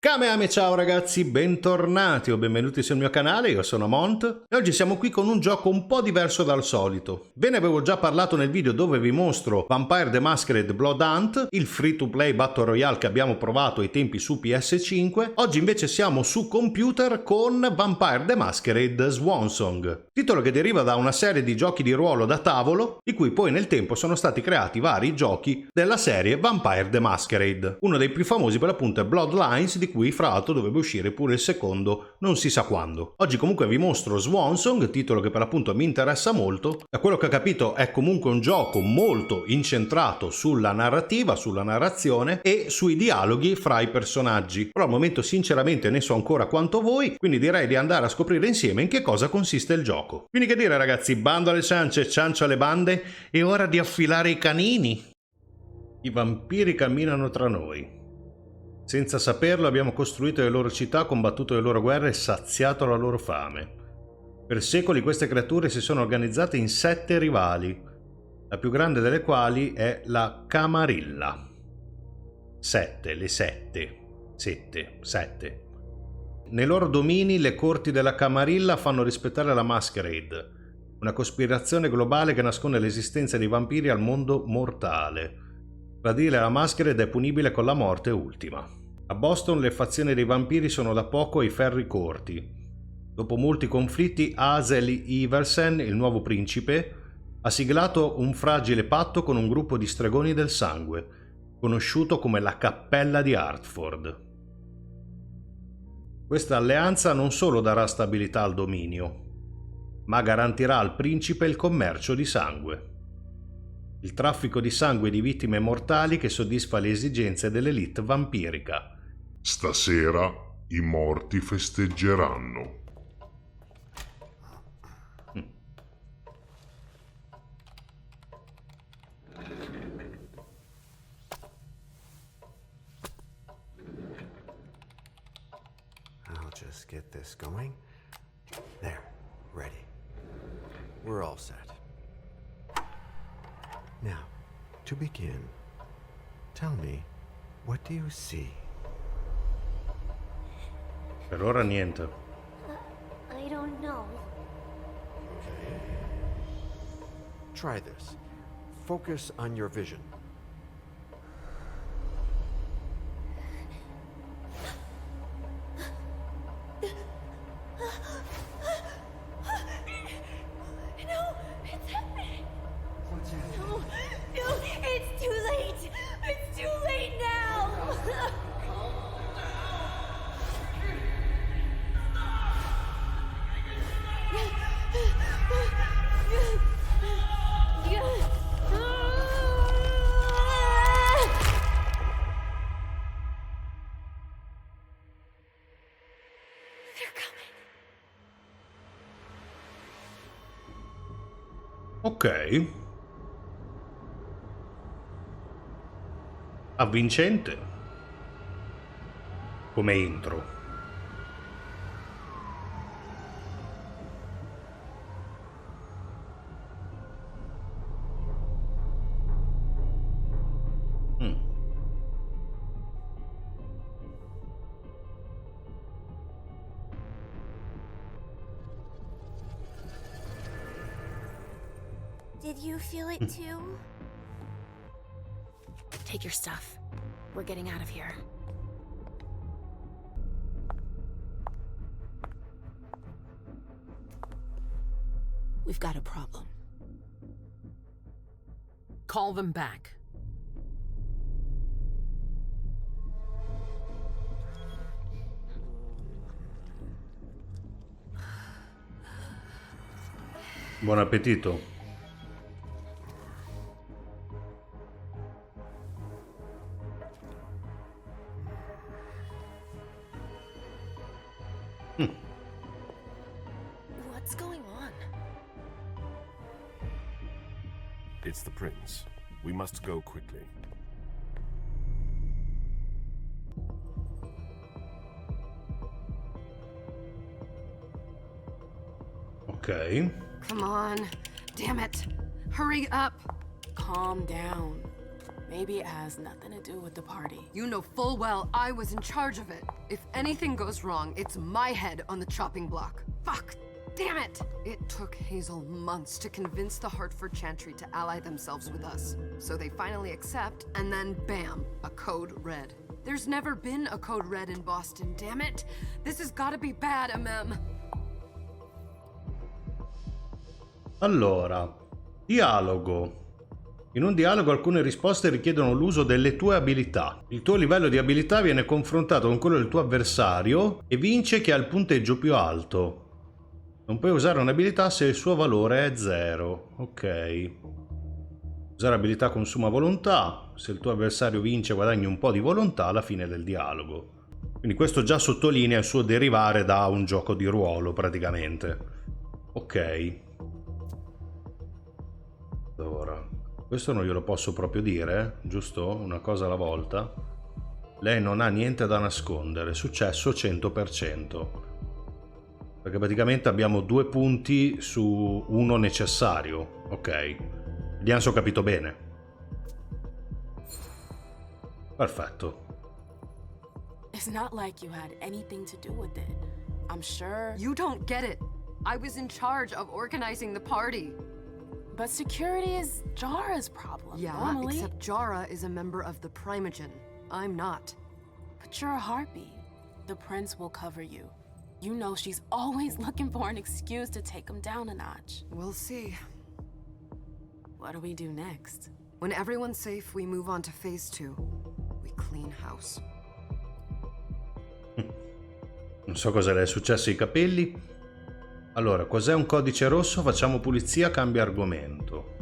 Kamehameha, ciao ragazzi, bentornati o benvenuti sul mio canale, io sono Mont e oggi siamo qui con un gioco un po' diverso dal solito. Ve ne avevo già parlato nel video dove vi mostro Vampire The Masquerade Blood Hunt, il free to play Battle Royale che abbiamo provato ai tempi su PS5. Oggi invece siamo su computer con Vampire The Masquerade Swansong, titolo che deriva da una serie di giochi di ruolo da tavolo, di cui poi nel tempo sono stati creati vari giochi della serie Vampire The Masquerade. Uno dei più famosi per l'appunto è Bloodlines, di cui fra l'altro dovrebbe uscire pure il secondo non si sa quando. Oggi comunque vi mostro Swansong, titolo che per l'appunto mi interessa molto. Da quello che ho capito è comunque un gioco molto incentrato sulla narrativa, sulla narrazione e sui dialoghi fra i personaggi. Però al momento sinceramente ne so ancora quanto voi, quindi direi di andare a scoprire insieme in che cosa consiste il gioco. Quindi che dire ragazzi, bando alle ciance, ciancio alle bande, è ora di affilare i canini. I vampiri camminano tra noi. Senza saperlo abbiamo costruito le loro città, combattuto le loro guerre e saziato la loro fame. Per secoli queste creature si sono organizzate in 7 rivali, la più grande delle quali è la Camarilla. 7, le 7. Nei loro domini le corti della Camarilla fanno rispettare la Masquerade, una cospirazione globale che nasconde l'esistenza dei vampiri al mondo mortale. Tradire la Masquerade è punibile con la morte ultima. A Boston le fazioni dei vampiri sono da poco ai ferri corti. Dopo molti conflitti, Asel Iversen, il nuovo principe, ha siglato un fragile patto con un gruppo di stregoni del sangue, conosciuto come la Cappella di Hartford. Questa alleanza non solo darà stabilità al dominio, ma garantirà al principe il commercio di sangue. Il traffico di sangue di vittime mortali che soddisfa le esigenze dell'elite vampirica. Stasera i morti festeggeranno. I'll just get this going. There, ready. We're all set. Now, to begin, tell me, what do you see? Per ora niente. I don't know. Okay. Try this. Focus on your vision. No, it's happening. No, it's too late. It's too late now. They're coming. Ok. Avvincente. Come intro. Did you feel it too? Take your stuff. We're getting out of here. We've got a problem. Call them back. Buon appetito. What's going on? It's the prince. We must go quickly. Ok. Come on. Damn it. Hurry up. Calm down. Maybe it has nothing to do with the party. You know full well I was in charge of it. If anything goes wrong, it's my head on the chopping block. Fuck! Damn it! It took Hazel months to convince the Hartford Chantry to ally themselves with us. So they finally accept, and then bam, a code red. There's never been a code red in Boston, damn it! This has gotta be bad, MM. Allora, dialogo. In un dialogo alcune risposte richiedono l'uso delle tue abilità. Il tuo livello di abilità viene confrontato con quello del tuo avversario e vince chi ha il punteggio più alto. Non puoi usare un'abilità se il suo valore è 0. Ok. Usare abilità consuma volontà. Se il tuo avversario vince guadagni un po' di volontà alla fine del dialogo. Quindi questo già sottolinea il suo derivare da un gioco di ruolo praticamente. Ok. Allora, questo non glielo posso proprio dire, giusto? Una cosa alla volta. Lei non ha niente da nascondere. Successo 100%. Perché praticamente abbiamo 2 punti su 1 necessario. Ok. Vediamo se ho capito bene. Perfetto. It's not like you had anything to do with it. I'm sure. You don't get it. I was in charge of organizing the party. But security is Jara's problem. Yeah, normally. except Jara is a member of the Primogen. I'm not. But you're a harpy. The prince will cover you. You know she's always looking for an excuse to take him down a notch. We'll see. What do we do next? When everyone's safe, we move on to phase 2. We clean house. Non so cosa le è successo ai capelli. Allora, cos'è un codice rosso? Facciamo pulizia, cambia argomento.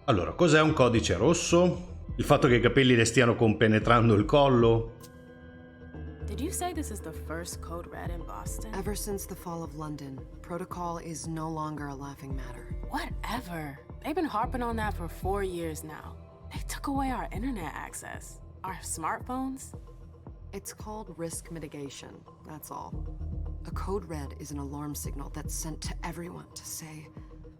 Allora, cos'è un codice rosso? Il fatto che i capelli le stiano compenetrando il collo? Did you say this is the first code red in Boston? Ever since the fall of London, protocol is no longer a laughing matter. Whatever. They've been harping on that for 4 years now. They took away our internet access. Our smartphones. It's called risk mitigation, that's all. A code red is an alarm signal that's sent to everyone to say,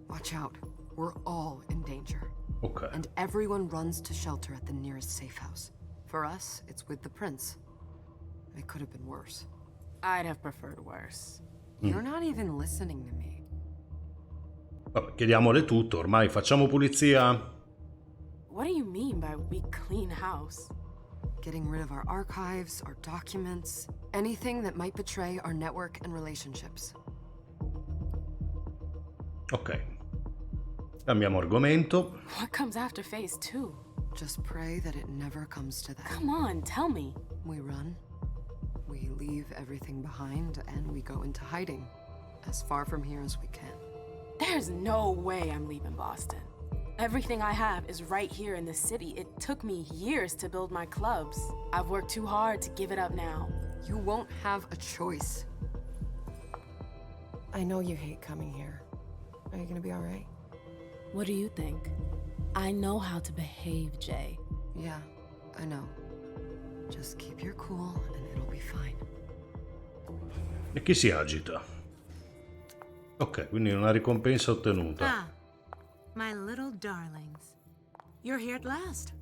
watch out, we're all in danger. Okay. And everyone runs to shelter at the nearest safe house. For us, it's with the prince. It could have been worse. I'd have preferred worse. You're not even listening to me. Vabbè, chiediamole tutto, ormai facciamo pulizia. What do you mean by we clean house? Getting rid of our archives, our documents, anything that might betray our network and relationships. Ok. Cambiamo argomento. What comes after phase 2? Just pray that it never comes to that. Come on, tell me. We run. We leave everything behind and we go into hiding. As far from here as we can. There's no way I'm leaving Boston. Everything I have is right here in the city. It took me years to build my clubs. I've worked too hard to give it up now. You won't have a choice. I know you hate coming here. Are you gonna be all right? What do you think? I know how to behave, Jay. Yeah, I know. Just keep your cool and it'll be fine. E chi si agita? Ok, quindi una ricompensa ottenuta. Ah, my little darlings. You're here at last.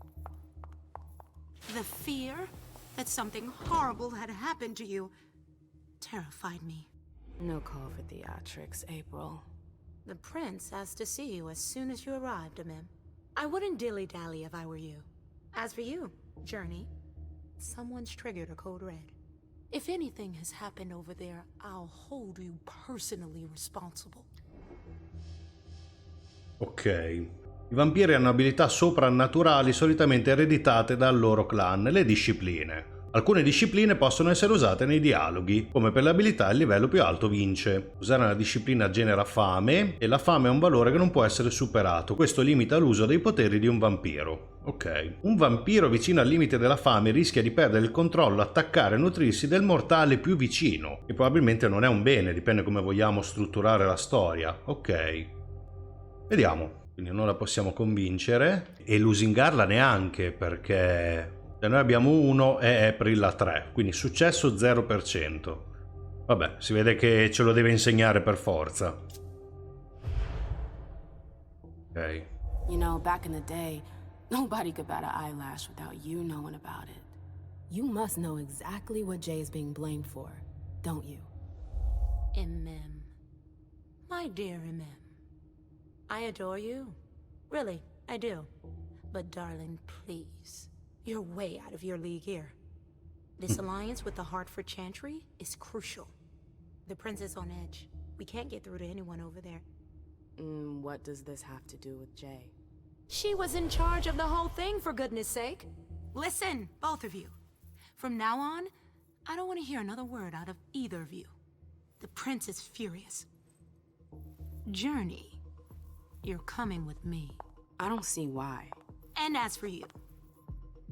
The fear that something horrible had happened to you terrified me. No call for theatrics, April. The prince asked to see you as soon as you arrived, Amim. I wouldn't dilly-dally if I were you. As for you, Journey, someone's triggered a code red. If anything has happened over there, I'll hold you personally responsible. Ok. I vampiri hanno abilità soprannaturali solitamente ereditate dal loro clan, le discipline. Alcune discipline possono essere usate nei dialoghi, come per le abilità il livello più alto vince. Usare una disciplina genera fame, e la fame è un valore che non può essere superato. Questo limita l'uso dei poteri di un vampiro. Ok. Un vampiro vicino al limite della fame rischia di perdere il controllo, attaccare e nutrirsi del mortale più vicino, che probabilmente non è un bene, dipende come vogliamo strutturare la storia. Ok. Vediamo. Quindi non la possiamo convincere, e lusingarla neanche, perché noi abbiamo 1 e April a 3, quindi successo 0%. Vabbè, si vede che ce lo deve insegnare per forza. Ok. You know, back in the day, Nobody could bat an eyelash without you knowing about it. You must know exactly what Jay is being blamed for, don't you? MM. My dear MM. I adore you. Really, I do. But darling, please. You're way out of your league here. This alliance with the Hartford Chantry is crucial. The prince is on edge. We can't get through to anyone over there. What does this have to do with Jay? She was in charge of the whole thing, for goodness sake. Listen, both of you. From now on, I don't want to hear another word out of either of you. The prince is furious. Journey, you're coming with me. I don't see why. And as for you,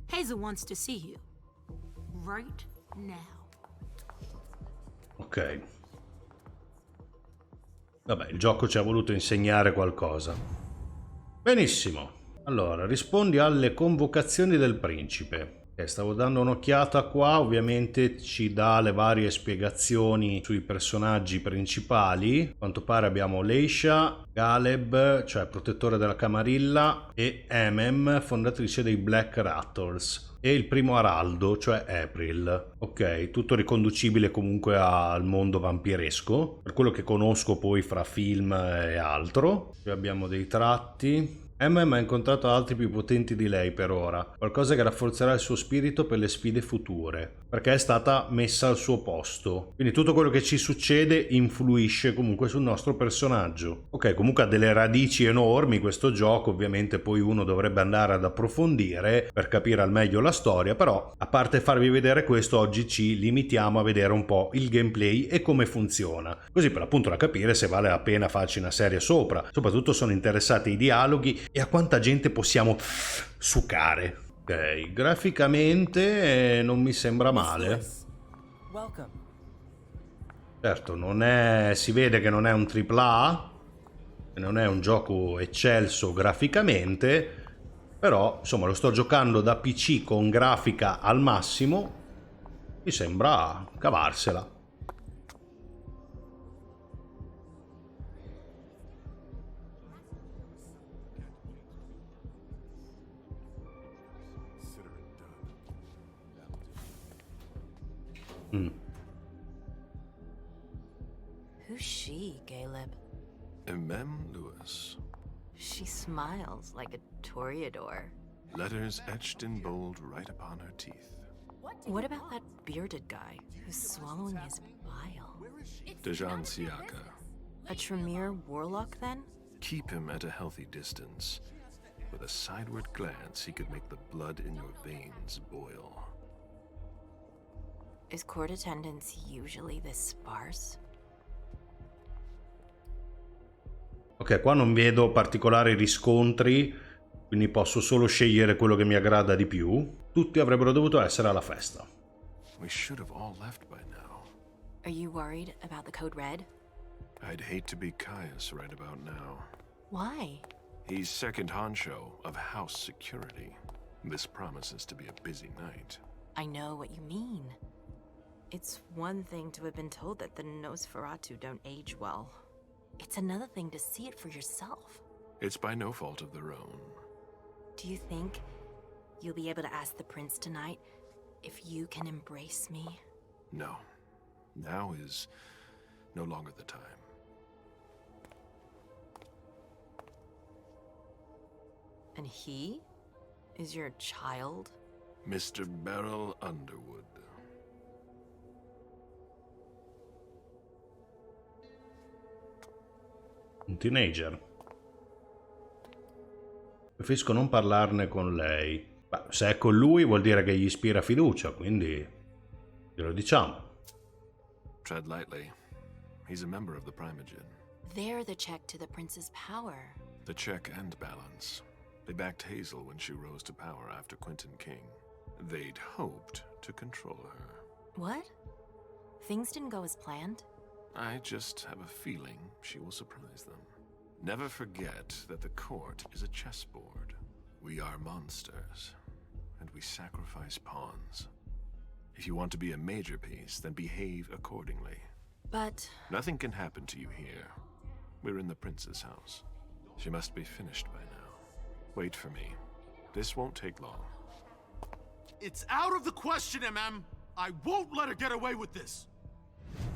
Hazel wants to see you. Right now. Ok. Vabbè, il gioco ci ha voluto insegnare qualcosa. Benissimo. Allora, rispondi alle convocazioni del principe. Stavo dando un'occhiata qua, ovviamente ci dà le varie spiegazioni sui personaggi principali. A quanto pare abbiamo Leisha, Galeb, cioè protettore della Camarilla, e Emem, fondatrice dei Black Rattles, e il primo Araldo, cioè April. Ok, tutto riconducibile comunque al mondo vampiresco, per quello che conosco poi fra film e altro. Qui abbiamo dei tratti. MM ha incontrato altri più potenti di lei per ora, qualcosa che rafforzerà il suo spirito per le sfide future, perché è stata messa al suo posto. Quindi tutto quello che ci succede influisce comunque sul nostro personaggio. Ok, comunque ha delle radici enormi questo gioco, ovviamente poi uno dovrebbe andare ad approfondire per capire al meglio la storia, però a parte farvi vedere questo, oggi ci limitiamo a vedere un po' il gameplay e come funziona, così per appunto da capire se vale la pena farci una serie sopra. Soprattutto sono interessati i dialoghi e a quanta gente possiamo succare. Ok, graficamente non mi sembra male. Certo, non è, si vede che non è un AAA, non è un gioco eccelso graficamente, però insomma lo sto giocando da PC con grafica al massimo, mi sembra cavarsela. Who's she, Caleb? Mem Lewis. She smiles like a toreador. Letters etched in bold right upon her teeth. What about that bearded guy who's swallowing his bile? Dejan Siaka. A Tremere warlock, then? Keep him at a healthy distance. With a sideward glance, he could make the blood in your veins boil. Is court attendance usually this sparse? Ok, qua non vedo particolari riscontri, quindi posso solo scegliere quello che mi aggrada di più. Tutti avrebbero dovuto essere alla festa. We should have all left by now. Are you worried about the code red? I'd hate to be Caius right about now. Why? He's second honcho of house security. This promises to be a busy night. I know what you mean. It's one thing to have been told that the Nosferatu don't age well. It's another thing to see it for yourself. It's by no fault of their own. Do you think you'll be able to ask the prince tonight if you can embrace me? No. Now is no longer the time. And he is your child? Mr. Beryl Underwood. Un teenager. Preferisco non parlarne con lei. Ma se è con lui vuol dire che gli ispira fiducia, quindi glielo diciamo. Tread lightly. He's a member of the Primogen. They're the check to the prince's power. The check and balance. They backed Hazel when she rose to power after Quentin King. They'd hoped to control her. What? Things didn't go as planned? I just have a feeling she will surprise them. Never forget that the court is a chessboard. We are monsters, and we sacrifice pawns. If you want to be a major piece, then behave accordingly. But... Nothing can happen to you here. We're in the prince's house. She must be finished by now. Wait for me. This won't take long. It's out of the question, MM. I won't let her get away with this.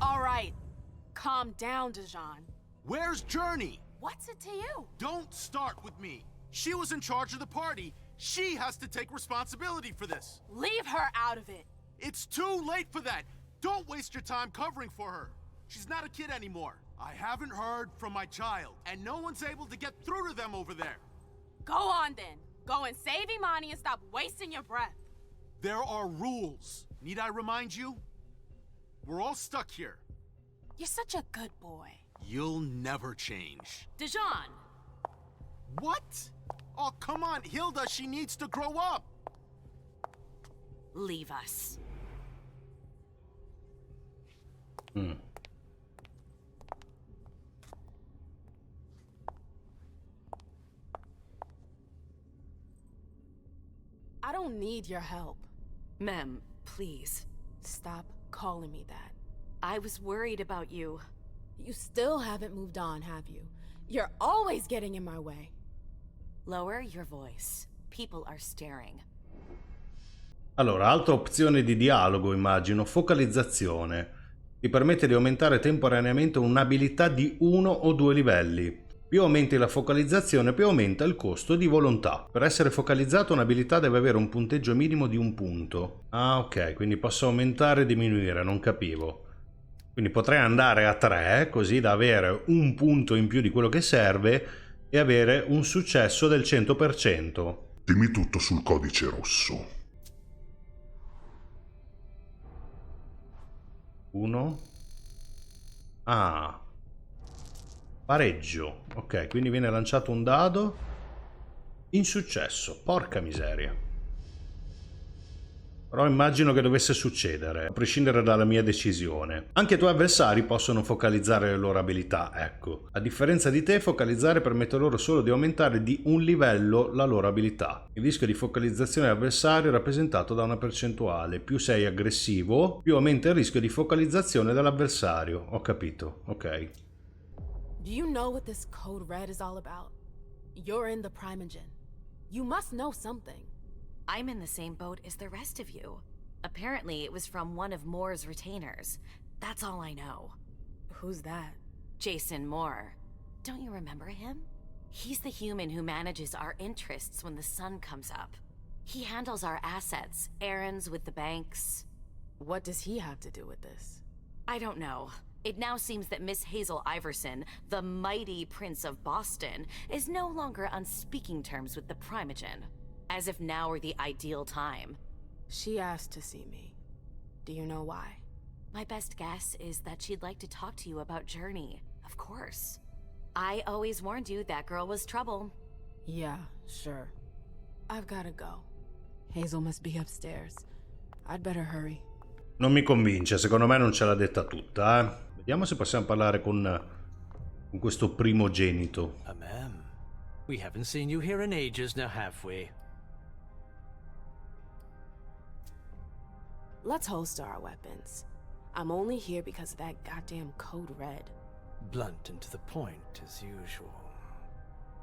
All right. Calm down, Dijon. Where's Journey? What's it to you? Don't start with me. She was in charge of the party. She has to take responsibility for this. Leave her out of it. It's too late for that. Don't waste your time covering for her. She's not a kid anymore. I haven't heard from my child, and no one's able to get through to them over there. Go on then. Go and save Imani and stop wasting your breath. There are rules. Need I remind you? We're all stuck here. You're such a good boy. You'll never change. Dijon! What? Oh, come on, Hilda, she needs to grow up. Leave us. I don't need your help. Mem, please. Stop calling me that. I was worried about you. You still haven't moved on, have you? You're always getting in my way. Lower your voice. People are staring. Allora, altra opzione di dialogo, immagino, focalizzazione. Ti permette di aumentare temporaneamente un'abilità di 1 o 2 livelli. Più aumenti la focalizzazione, più aumenta il costo di volontà. Per essere focalizzato un'abilità deve avere un punteggio minimo di 1 punto. Ah, ok, quindi posso aumentare e diminuire, non capivo. Quindi potrei andare a 3, così da avere 1 punto in più di quello che serve e avere un successo del 100%. Dimmi tutto sul codice rosso. 1. Ah. Pareggio. Ok, quindi viene lanciato un dado. Insuccesso. Porca miseria. Però immagino che dovesse succedere, a prescindere dalla mia decisione. Anche i tuoi avversari possono focalizzare le loro abilità, ecco. A differenza di te, focalizzare permette loro solo di aumentare di 1 livello la loro abilità. Il rischio di focalizzazione dell'avversario è rappresentato da una percentuale. Più sei aggressivo, più aumenta il rischio di focalizzazione dell'avversario. Ho capito, ok. Do you know what this code red is all about? You're in the Primogen. You must know something. I'm in the same boat as the rest of you. Apparently, it was from one of Moore's retainers. That's all I know. Who's that? Jason Moore. Don't you remember him? He's the human who manages our interests when the sun comes up. He handles our assets, errands with the banks. What does he have to do with this? I don't know. It now seems that Miss Hazel Iverson, the mighty Prince of Boston, is no longer on speaking terms with the Primogen. As if now were the ideal time. She asked to see me. Do you know why? My best guess is that she'd like to talk to you about Journey, of course. I always warned you that girl was trouble. Yeah, sure. I've gotta go. Hazel must be upstairs. I'd better hurry. Non mi convince, secondo me non ce l'ha detta tutta, eh. Vediamo se possiamo parlare con questo primogenito. Ma'am, we haven't seen you here in ages now, have we? Let's holster our weapons. I'm only here because of that goddamn code red. Blunt and to the point, as usual.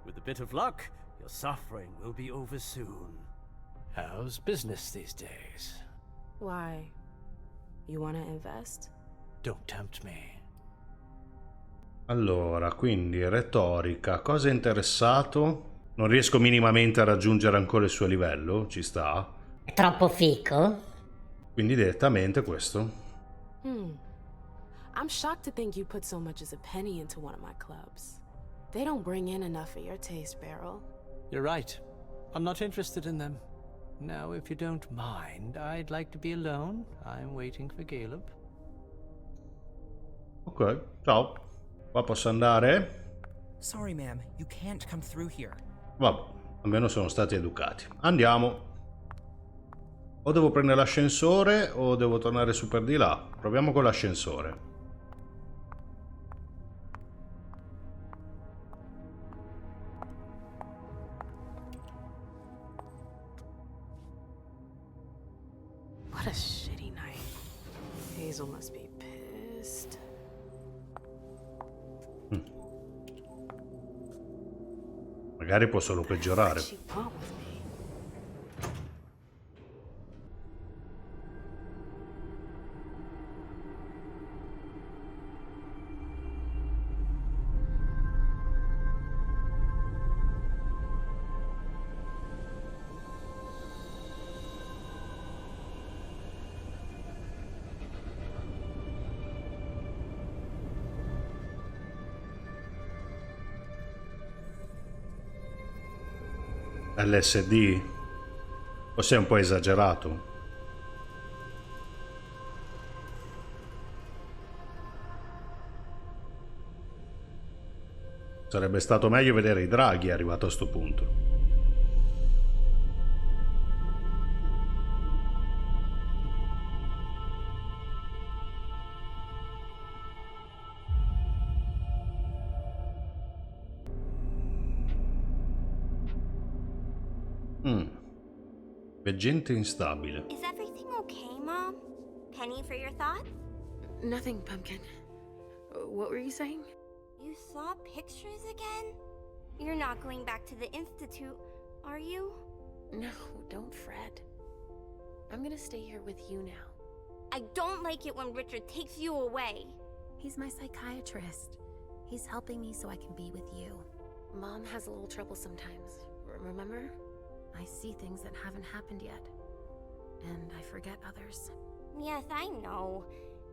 With a bit of luck, your suffering will be over soon. How's business these days? Why? You wanna invest? Don't tempt me. Allora, quindi retorica, cosa è interessato? Non riesco minimamente a raggiungere ancora il suo livello, ci sta? È troppo fico? Quindi direttamente questo. I'm shocked to think you put so much as a penny into one of my clubs. They don't bring in enough for your taste, Beryl. You're right. I'm not interested in them. Now, if you don't mind, I'd like to be alone. I'm waiting for Caleb. Ok, ciao. Qua posso andare? Sorry, ma'am. You can't come through here. Vabbè, almeno sono stati educati. Andiamo. O devo prendere l'ascensore o devo tornare su per di là. Proviamo con l'ascensore. What a shitty night. Hazel must be pissed. Magari può solo peggiorare. She want with me. LSD? O sei un po' esagerato? Sarebbe stato meglio vedere i draghi arrivato a sto punto. Veggente instabile. Is everything okay, Mom? Penny for your thoughts? Nothing, Pumpkin. What were you saying? You saw pictures again? You're not going back to the Institute, are you? No, don't fret. I'm gonna stay here with you now. I don't like it when Richard takes you away. He's my psychiatrist. He's helping me so I can be with you. Mom has a little trouble sometimes, remember? I see things that haven't happened yet. And I forget others. Yes, I know.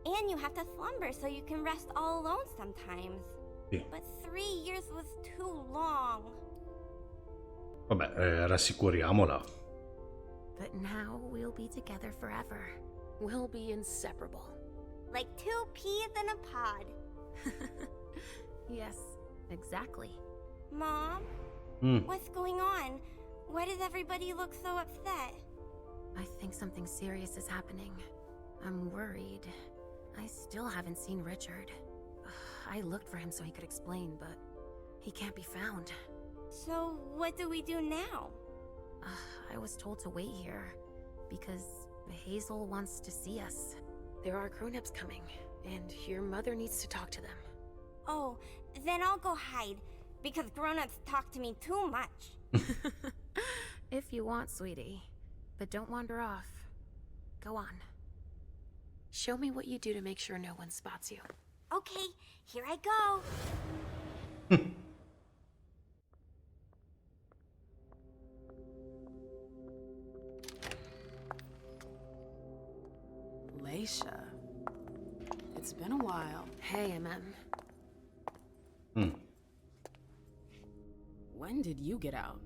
And you have to slumber so you can rest all alone sometimes. Sì. But 3 years was too long. Vabbè, rassicuriamola. But now we'll be together forever. We'll be inseparable. Like 2 peas in a pod. Yes, exactly. Mom? What's going on? Why does everybody look so upset? I think something serious is happening. I'm worried. I still haven't seen Richard. I looked for him so he could explain, but he can't be found. So what do we do now? I was told to wait here because Hazel wants to see us. There are grown-ups coming, and your mother needs to talk to them. Oh, then I'll go hide, because grown-ups talk to me too much. If you want, sweetie. But don't wander off. Go on. Show me what you do to make sure no one spots you. Okay, here I go. Leisha. It's been a while. Hey, When did you get out?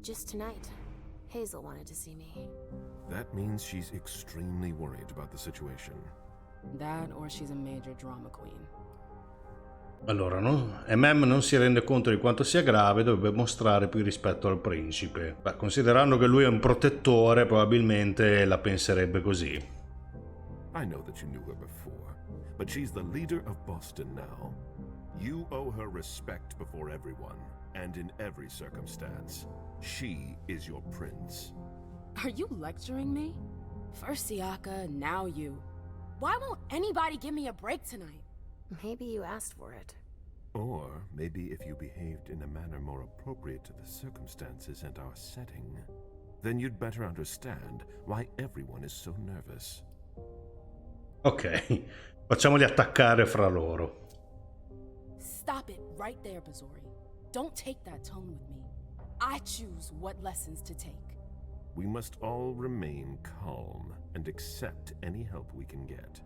Just tonight. Hazel wanted to see me. That means she's extremely worried about the situation. That or she's a major drama queen. Allora, no? Non si rende conto di quanto sia grave, dovrebbe mostrare più rispetto al principe. Beh, considerando che lui è un protettore, probabilmente la penserebbe così. I know that you knew her before, but she's the leader of Boston now. You owe her respect before everyone, and in every circumstance. She is your prince. Are you lecturing me? First Siaka, now you. Why won't anybody give me a break tonight? Maybe you asked for it. Or maybe if you behaved in a manner more appropriate to the circumstances and our setting, then you'd better understand why everyone is so nervous. Ok, facciamoli attaccare fra loro. Stop it right there, Bazori. Don't take that tone with me. I choose what lessons to take. We must all remain calm and accept any help we can get,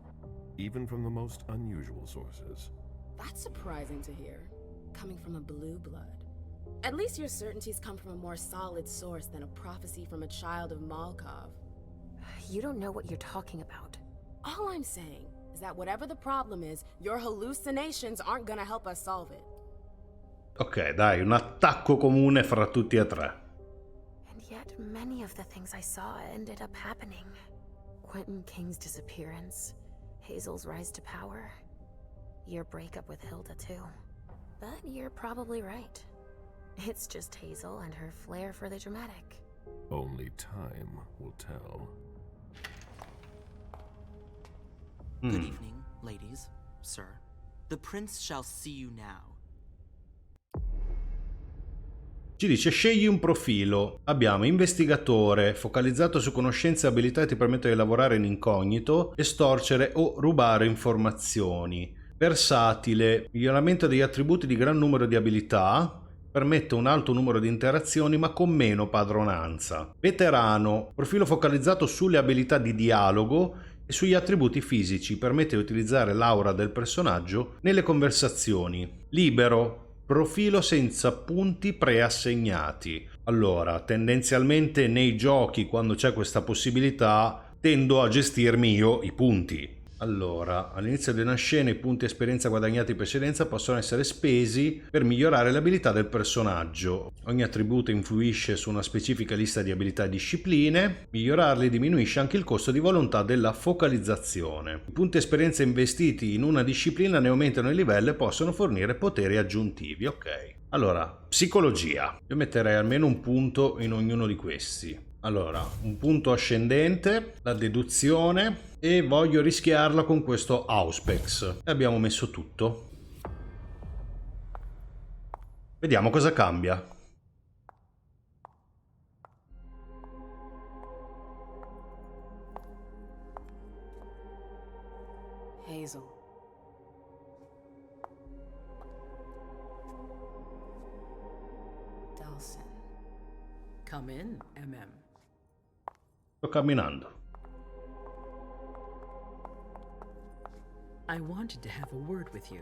even from the most unusual sources. That's surprising to hear, coming from a blue blood. At least your certainties come from a more solid source than a prophecy from a child of Malkov. You don't know what you're talking about. All I'm saying is that whatever the problem is, your hallucinations aren't gonna help us solve it. Ok, dai, un attacco comune fra tutti e tre. And yet many of the things I saw ended up happening. Quentin King's disappearance, Hazel's rise to power, your breakup with Hilda too. But you're probably right. It's just Hazel and her flair for the dramatic. Only time will tell. Good evening, ladies, sir. The prince shall see you now. Ci dice scegli un profilo. Abbiamo investigatore, focalizzato su conoscenze e abilità che ti permettono di lavorare in incognito, estorcere o rubare informazioni. Versatile, miglioramento degli attributi di gran numero di abilità, permette un alto numero di interazioni ma con meno padronanza. Veterano, profilo focalizzato sulle abilità di dialogo e sugli attributi fisici, permette di utilizzare l'aura del personaggio nelle conversazioni. Libero, Profilo senza punti preassegnati. Allora, tendenzialmente nei giochi, quando c'è questa possibilità, tendo a gestirmi io i punti. Allora, all'inizio di una scena i punti esperienza guadagnati in precedenza possono essere spesi per migliorare le abilità del personaggio. Ogni attributo influisce su una specifica lista di abilità e discipline. Migliorarli diminuisce anche il costo di volontà della focalizzazione. I punti esperienza investiti in una disciplina ne aumentano il livello e possono fornire poteri aggiuntivi. Ok. Allora, psicologia. Io metterei almeno un punto in ognuno di questi. Allora, un punto ascendente, la deduzione, e voglio rischiarla con questo Auspex. E abbiamo messo tutto. Vediamo cosa cambia. Hazel. Delson. Come in, MM. Sto camminando. I wanted to have a word with you.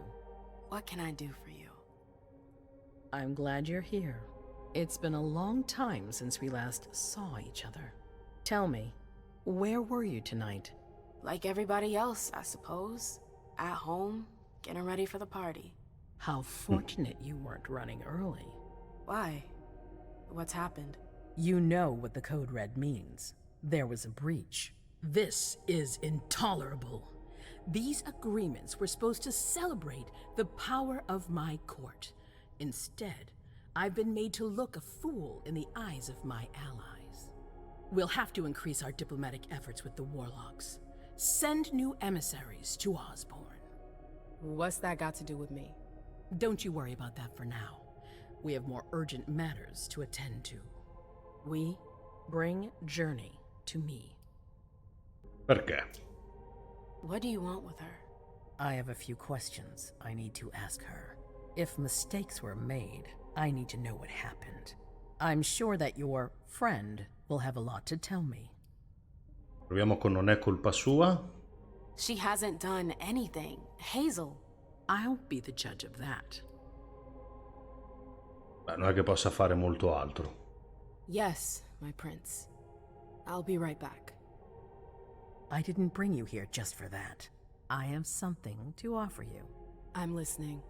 What can I do for you? I'm glad you're here. It's been a long time since we last saw each other. Tell me, where were you tonight? Like everybody else, I suppose. At home, getting ready for the party. How fortunate you weren't running early. Why? What's happened? You know what the code red means. There was a breach. This is intolerable. These agreements were supposed to celebrate the power of my court. Instead, I've been made to look a fool in the eyes of my allies. We'll have to increase our diplomatic efforts with the warlocks. Send new emissaries to Osborne. What's that got to do with me? Don't you worry about that for now. We have more urgent matters to attend to. We bring Journey to me. Perché? What do you want with her? I have a few questions I need to ask her. If mistakes were made, I need to know what happened. I'm sure that your friend will have a lot to tell me. Proviamo con non è colpa sua. She hasn't done anything. Hazel. I'll be the judge of that. Beh, non è che possa fare molto altro. Yes, my prince. I'll be right back. I didn't bring you here just for that. I have something to offer you. I'm listening.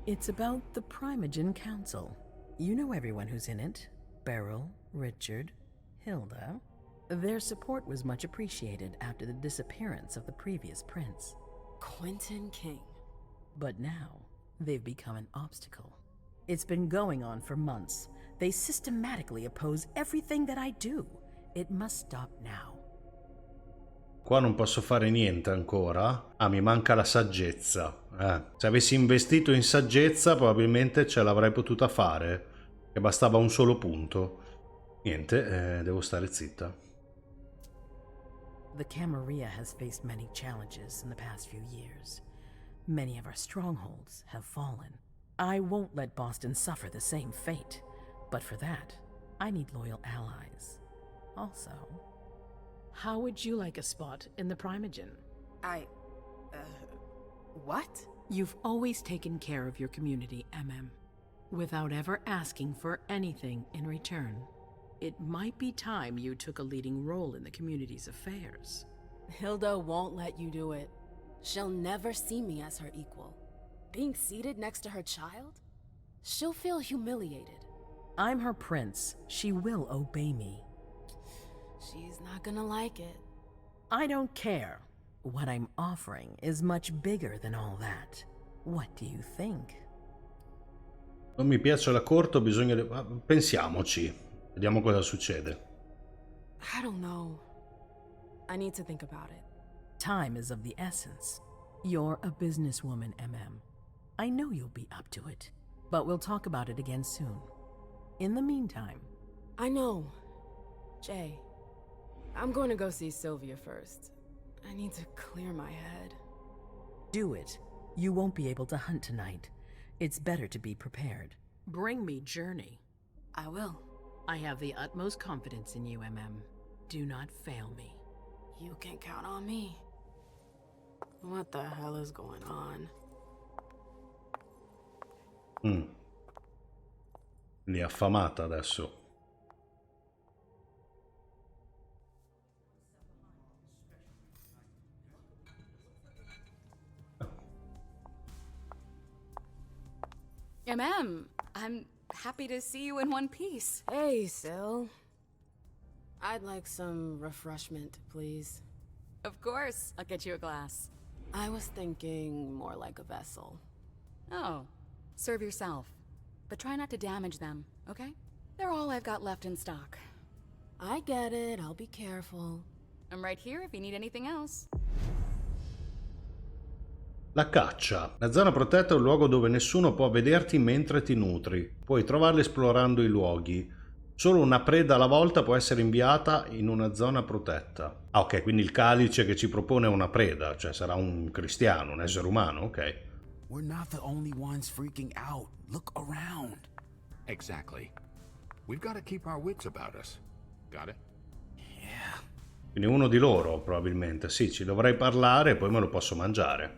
It's about the Primogen Council. You know everyone who's in it. Beryl, Richard, Hilda. Their support was much appreciated after the disappearance of the previous prince. Quentin King. But now, they've become an obstacle. It's been going on for months. They systematically oppose everything that I do. It must stop now. Qua non posso fare niente ancora. Ah, mi manca la saggezza. Se avessi investito in saggezza probabilmente ce l'avrei potuta fare. Che bastava un solo punto. Niente, devo stare zitta. The Camarilla has faced many challenges in the past few years. Many of our strongholds have fallen. I won't let Boston suffer the same fate. But for that, I need loyal allies. Also, how would you like a spot in the Primogen? What? You've always taken care of your community, MM, without ever asking for anything in return. It might be time you took a leading role in the community's affairs. Hilda won't let you do it. She'll never see me as her equal. Being seated next to her child? She'll feel humiliated. I'm her prince. She will obey me. She's not gonna like it. I don't care. What I'm offering is much bigger than all that. What do you think? Non mi piace la corte, ho bisogno di... Pensiamoci. Vediamo cosa succede. I don't know. I need to think about it. Time is of the essence. You're a businesswoman, MM. I know you'll be up to it. But we'll talk about it again soon. In the meantime... I know. Jay. I'm going to go see Sylvia first. I need to clear my head. Do it. You won't be able to hunt tonight. It's better to be prepared. Bring me Journey. I will. I have the utmost confidence in you, MM. Do not fail me. You can count on me. What the hell is going on? Quindi è affamata adesso. I'm happy to see you in one piece. Hey, Sil. I'd like some refreshment, please. Of course, I'll get you a glass. I was thinking more like a vessel. Oh, serve yourself. But try not to damage them, okay? They're all I've got left in stock. I get it, I'll be careful. I'm right here if you need anything else. La caccia. La zona protetta è un luogo dove nessuno può vederti mentre ti nutri. Puoi trovarla esplorando i luoghi. Solo una preda alla volta può essere inviata in una zona protetta. Ah, ok, quindi il calice che ci propone è una preda, cioè sarà un cristiano, un essere umano, ok. We're not the only ones freaking out. Look around. Exactly. We've got to keep our wits about us. Got it? Yeah. Quindi uno di loro, probabilmente. Sì, ci dovrei parlare e poi me lo posso mangiare.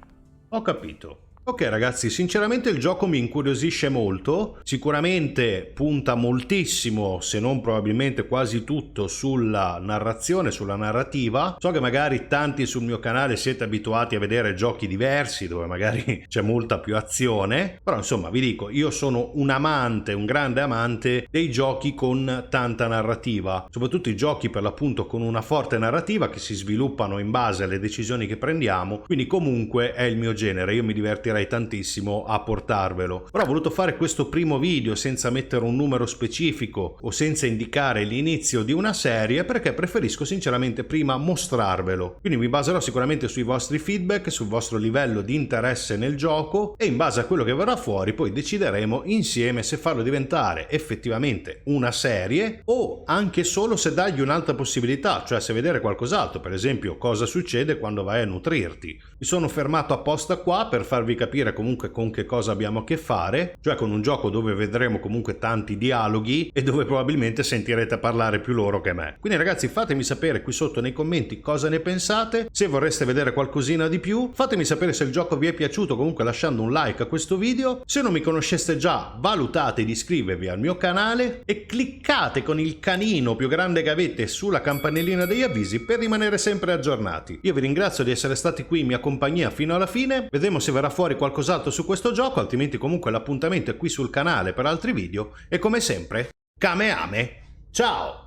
Ho capito. Ok ragazzi, sinceramente il gioco mi incuriosisce molto, sicuramente punta moltissimo, se non probabilmente quasi tutto, sulla narrazione, sulla narrativa. So che magari tanti sul mio canale siete abituati a vedere giochi diversi dove magari c'è molta più azione, però insomma vi dico, io sono un amante, un grande amante dei giochi con tanta narrativa, soprattutto i giochi per l'appunto con una forte narrativa che si sviluppano in base alle decisioni che prendiamo, quindi comunque è il mio genere, io mi divertirei tantissimo a portarvelo. Però ho voluto fare questo primo video senza mettere un numero specifico o senza indicare l'inizio di una serie perché preferisco sinceramente prima mostrarvelo. Quindi mi baserò sicuramente sui vostri feedback, sul vostro livello di interesse nel gioco e in base a quello che verrà fuori poi decideremo insieme se farlo diventare effettivamente una serie o anche solo se dargli un'altra possibilità, cioè se vedere qualcos'altro, per esempio cosa succede quando vai a nutrirti. Mi sono fermato apposta qua per farvi capire comunque con che cosa abbiamo a che fare, cioè con un gioco dove vedremo comunque tanti dialoghi e dove probabilmente sentirete parlare più loro che me. Quindi ragazzi fatemi sapere qui sotto nei commenti cosa ne pensate, se vorreste vedere qualcosina di più, fatemi sapere se il gioco vi è piaciuto comunque lasciando un like a questo video, se non mi conosceste già valutate di iscrivervi al mio canale e cliccate con il canino più grande che avete sulla campanellina degli avvisi per rimanere sempre aggiornati. Io vi ringrazio di essere stati qui in mia compagnia fino alla fine, vedremo se verrà fuori qualcos'altro su questo gioco, altrimenti comunque l'appuntamento è qui sul canale per altri video e come sempre, Kameame, ciao!